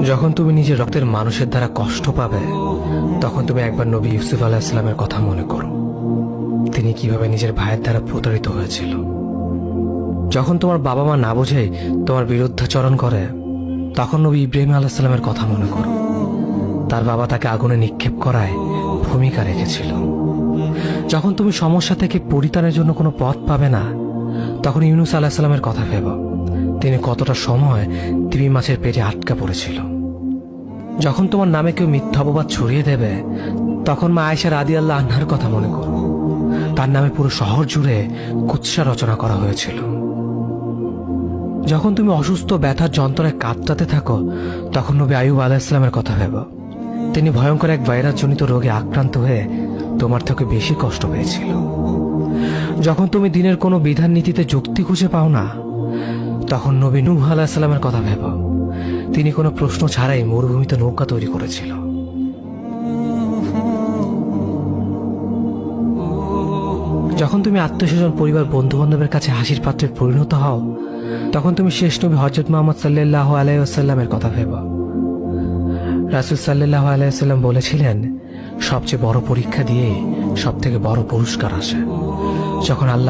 যখন তুমি নিজের রক্তের মানুষের দ্বারা কষ্ট পাবে, তখন তুমি একবার নবী ইউসুফ আলাইহিস সালামের কথা মনে করো। তিনি কিভাবে নিজের ভাইয়ের দ্বারা প্রতারিত হয়েছিল। যখন তোমার বাবা মা না বোঝে তোমার বিরুদ্ধাচরণ করে, তখন নবী ইব্রাহিম আলাইহিস সালামের কথা মনে করো। তার বাবা তাকে আগুনে নিক্ষেপ করায় ভূমিকা রেখেছিল। যখন তুমি সমস্যা থেকে পরিত্রাণের জন্য কোনো পথ পাবে না, তখন ইউনুস আলাইহিস সালামের কথা ভেবো। তিনি কতটা সময় তিমি মাছের পেটে আটকা পড়েছিল। যখন তোমার নামে কেউ মিথ্যা অপবাদ ছড়িয়ে দেবে, তখন মা আয়েশা রাদিয়াল্লাহু আনহার কথা মনে করো। তার নামে পুরো শহর জুড়ে কুৎসা রচনা করা হয়েছিল। যখন তুমি অসুস্থ ব্যথার যন্ত্রণায় কাতরাতে থাকো, তখন নবী আইয়ুব আলাইহিস সালামের কথা ভেবো। তিনি ভয়ঙ্কর এক ভাইরাসজনিত রোগে আক্রান্ত হয়ে তোমার থেকে বেশি কষ্ট পেয়েছিল। যখন তুমি দিনের কোনো বিধান নীতিতে যুক্তি খুঁজে পাও না, তখন নবী নূহ আলাইহিস সালামের কথা ভেবো। তিনি কোনো প্রশ্ন ছাড়াই মরুভূমিতে নৌকা তৈরি করেছিল। যখন তুমি আত্মীয়স্বজন, পরিবার, বন্ধু বান্ধবের কাছে হাসির পাত্রে পরিণত হও, তখন তুমি শেষ নবী হযরত মুহাম্মদ সাল্লাল্লাহু আলাইহি ওয়াসাল্লামের কথা ভেবো। রাসূল সাল্লাল্লাহু আলাইহি ওয়াসাল্লাম বলেছিলেন, সবচেয়ে বড় পরীক্ষা দিয়ে সবথেকে বড় পুরস্কার আসে। যখন আল্লাহ